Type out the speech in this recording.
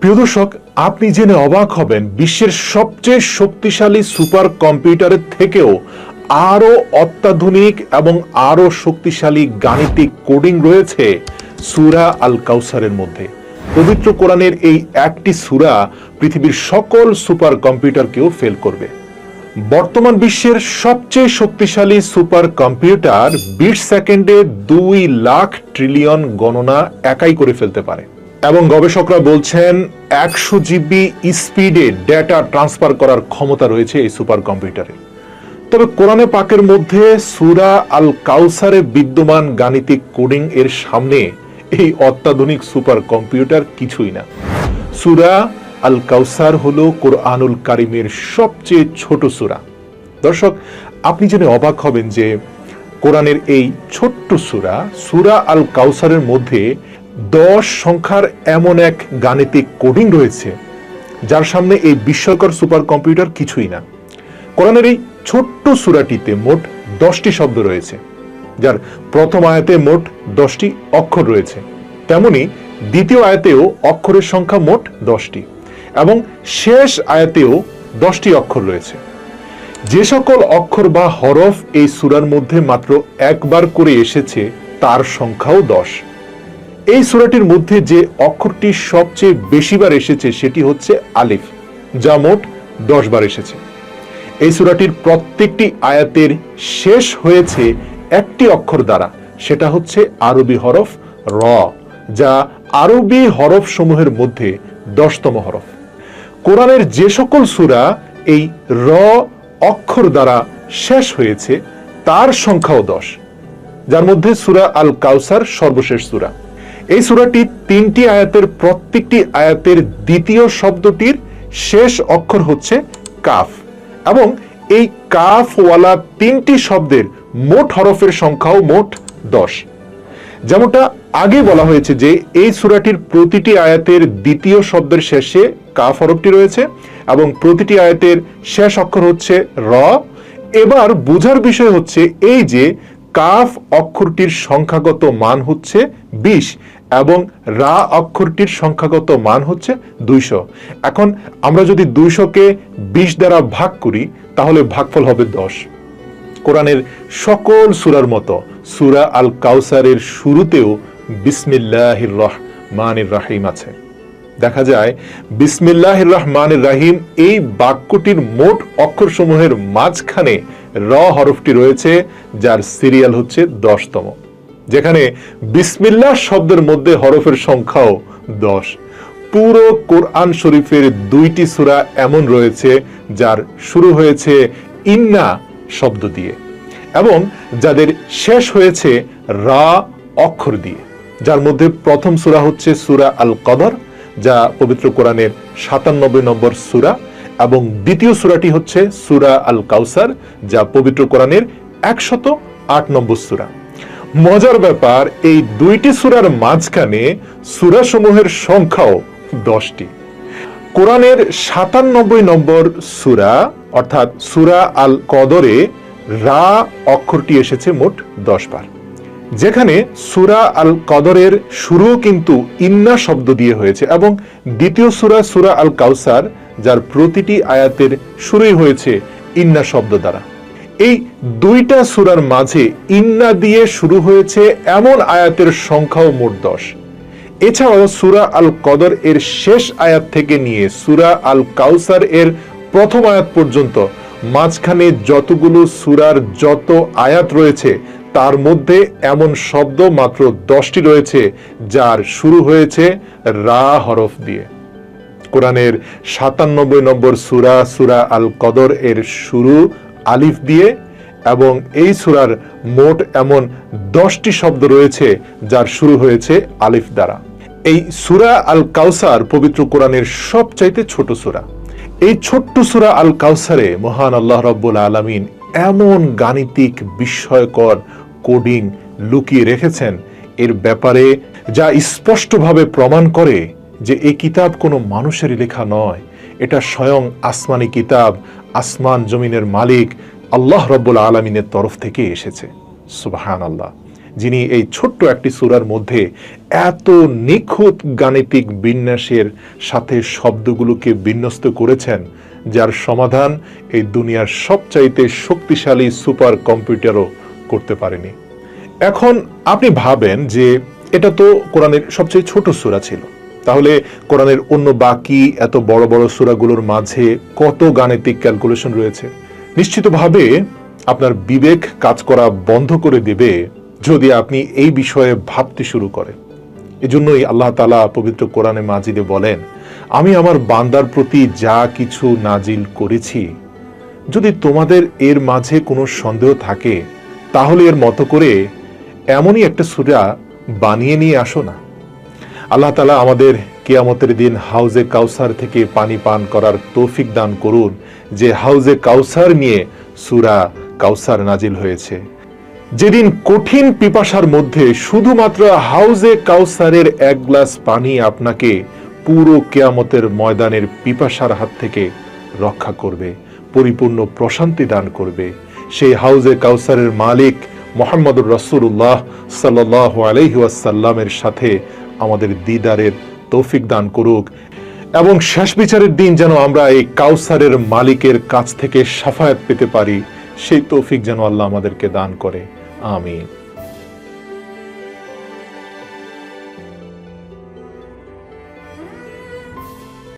প্রিয় দর্শক, আপনি জেনে অবাক হবেন বিশ্বের সবচেয়ে শক্তিশালী সুপার কম্পিউটারের থেকেও আরো অত্যাধুনিক এবং আরো শক্তিশালী গাণিতিক কোডিং রয়েছে সূরা আল কাউসারের মধ্যে। পবিত্র কোরআনের এই একটি সূরা পৃথিবীর সকল সুপার কম্পিউটারকেও ফেল করবে। বর্তমান বিশ্বের সবচেয়ে শক্তিশালী সুপার কম্পিউটার 20 সেকেন্ডে 2 লাখ ট্রিলিয়ন গণনা একাই করে ফেলতে পারে এবং গবেষকরা বলছেন 100 জিবি স্পিডে ডেটা ট্রান্সফার করার ক্ষমতা রয়েছে এই সুপার কম্পিউটারে। তবে কোরআনে পাকের মধ্যে সূরা আল কাউসারে বিদ্যমান গাণিতিক কোডিং এর সামনে এই অত্যাধুনিক সুপার কম্পিউটার কিছুই না। সূরা আল কাউসার হলো কোরআনুল কারীমের সবচেয়ে ছোট সূরা। দর্শক, আপনি জেনে অবাক হবেন যে কোরআনের এই ছোট্ট সূরা আল কাউসারের মধ্যে 10 সংখ্যার এমন এক গাণিতিক কোডিং রয়েছে যার সামনে এই বিস্ময়কর সুপার কম্পিউটার কিছুই না। কোরআনের এই ছোট্ট সূরাটিতে মোট 10টি শব্দ রয়েছে, যার প্রথম আয়াতে মোট 10টি অক্ষর রয়েছে। তেমনি দ্বিতীয় আয়াতেও অক্ষরের সংখ্যা মোট 10টি এবং শেষ আয়াতেও 10টি অক্ষর রয়েছে। যে সকল অক্ষর বা হরফ এই সূরার মধ্যে মাত্র একবার করে এসেছে তার সংখ্যাও 10। এই সূরাটির মধ্যে যে অক্ষরটি সবচেয়ে বেশিবার এসেছে সেটি হচ্ছে আলিফ, যা মোট 10 বার এসেছে। এই সূরাটির প্রত্যেকটি আয়াতের শেষ হয়েছে একটি অক্ষর দ্বারা, সেটা হচ্ছে আরবি হরফ র, যা আরবি হরফ সমূহের মধ্যে 10তম হরফ। কোরআনের যে সকল সূরা এই র অক্ষর দ্বারা শেষ হয়েছে তার সংখ্যাও 10, যার মধ্যে সূরা আল কাউসার সর্বশেষ সূরা। এই সূরাটি 3টি আয়াতের প্রত্যেকটি আয়াতের দ্বিতীয় শব্দটির শেষ অক্ষর হচ্ছে কাফ এবং এই কাফওয়ালা 3টি শব্দের মোট হরফের সংখ্যাও মোট 10। যেমনটা আগে বলা হয়েছে যে এই সূরাটির প্রতিটি আয়াতের দ্বিতীয় শব্দের শেষে কাফ হরফটি রয়েছে এবং প্রতিটি আয়াতের শেষ অক্ষর হচ্ছে র। এবার বোঝার বিষয় হচ্ছে এই যে কাফ অক্ষরটির সংখ্যাগত মান হচ্ছে 20 এবং রা অক্ষরটির সংখ্যাগত মান হচ্ছে 200। এখন আমরা যদি 200কে 20 দ্বারা ভাগ করি তাহলে ভাগফল হবে 10। কোরআনের সকল সূরার মতো সূরা আল কাউসারের শুরুতেও বিসমিল্লাহির রহমানির রহিম আছে। দেখা যায় বিসমিল্লাহির রহমানির রহিম এই বাক্যটির মোট অক্ষরসমূহের মাঝখানে র হরফটি রয়েছে, যার সিরিয়াল হচ্ছে 10তম, যেখানে বিসমিল্লাহ শব্দের মধ্যে হরফের সংখ্যাও 10। পুরো কোরআন শরীফের 2টি সূরা এমন রয়েছে যার শুরু হয়েছে ইন্না শব্দ দিয়ে এবং যাদের শেষ হয়েছে রা অক্ষর দিয়ে, যার মধ্যে প্রথম সূরা হচ্ছে সূরা আল কদর, যা পবিত্র কোরআনের 97 নম্বর সূরা এবং দ্বিতীয় সূরাটি হচ্ছে সূরা আল কাউসার, যা পবিত্র কোরআনের 108 নম্বর সূরা। মজার ব্যাপার, এই 2টি সূরার মাঝখানে সূরাসমূহের সংখ্যাও 10টি। কোরআনের 97 নম্বর সূরা অর্থাৎ সূরা আল কদরে রা অক্ষরটি এসেছে মোট 10 বার, যেখানে সূরা আল কদরের শুরু কিন্তু ইন্না শব্দ দিয়ে হয়েছে এবং দ্বিতীয় সূরা আল কাউসার, যার প্রতিটি আয়াতের শুরুই হয়েছে ইন্না শব্দ দ্বারা। এই 2টা সূরার মাঝে ইন্না দিয়ে শুরু হয়েছে এমন আয়াতের সংখ্যাও মোট 10। এছাড়াও সূরা আল কদর এর শেষ আয়াত থেকে নিয়ে সূরা আল কাউসার এর প্রথম আয়াত পর্যন্ত মাঝখানে যতগুলো সূরার যত আয়াত রয়েছে তার মধ্যে এমন শব্দ মাত্র 10টি রয়েছে যার শুরু হয়েছে রা হরফ দিয়ে। কোরআনের 97 নম্বর সূরা আল কদর এর শুরু আলিফ দিয়ে এবং এই সূরার মোট এমন 10টি শব্দ রয়েছে যার শুরু হয়েছে আলিফ দ্বারা। এই সূরা আল কাউসার পবিত্র কোরআনের সবচাইতে ছোট সূরা। এই ছোট্ট সূরা আল কাউসারে মহান আল্লাহ রাব্বুল আলামিন এমন গাণিতিক বিস্ময়কর কোডিং লুকিয়ে রেখেছেন এর ব্যাপারে, যা স্পষ্টভাবে প্রমাণ করে যে এই কিতাব কোনো মানুষের লেখা নয়, এটা স্বয়ং আসমানি কিতাব, আসমান জমিনের মালিক আল্লাহ রাব্বুল আলামিনের তরফ থেকে এসেছে। সুবহানাল্লাহ। যিনি এই ছোট্ট একটি সূরার মধ্যে এত নিখুঁত গাণিতিক বিন্যাসের সাথে শব্দগুলোকে বিন্যস্ত করেছেন, যার সমাধান এই দুনিয়ার সবচাইতে শক্তিশালী সুপার কম্পিউটারও করতে পারেনি। এখন আপনি ভাবেন যে এটা তো কোরআনের সবচেয়ে ছোট সূরা ছিল, তাহলে কোরআনের অন্য বাকি এত বড় বড় সূরাগুলোর মাঝে কত গাণিতিক ক্যালকুলেশন রয়েছে। নিশ্চিতভাবে আপনার বিবেক কাজ করা বন্ধ করে দেবে যদি আপনি এই বিষয়ে ভাবতে শুরু করেন। এজন্যই আল্লাহ তাআলা পবিত্র কোরআনে মাজিদে বলেন, আমি আমার বান্দার প্রতি যা কিছু নাজিল করেছি, যদি তোমাদের এর মাঝে কোনো সন্দেহ থাকে তাহলে এর মতো করে এমনই একটা সূরা বানিয়ে নিয়ে আসো না। আল্লাহ তাআলা আমাদের কিয়ামতের দিন হাউজে কাউসার থেকে পানি পান করার তৌফিক দান করুন, যে হাউজে কাউসার নিয়ে সূরা কাউসার নাজিল হয়েছে। যেদিন কঠিন পিপাসার মধ্যে শুধুমাত্র হাউজে কাউসারের এক গ্লাস পানি আপনাকে পুরো কিয়ামতের ময়দানের পিপাসার হাত থেকে রক্ষা করবে, পরিপূর্ণ প্রশান্তি দান করবে। সেই হাউজে কাউসারের মালিক মুহাম্মদুর রাসূলুল্লাহ সাল্লাল্লাহু আলাইহি ওয়াসাল্লামের সাথে আমাদের দিদারের তৌফিক দান করুক, এবং শেষ বিচারের দিন যেন আমরা এই কাউসারের মালিকের কাছ থেকে শাফায়াত পেতে পারি, সেই তৌফিক যেন আল্লাহ আমাদেরকে দান করে। আমিন।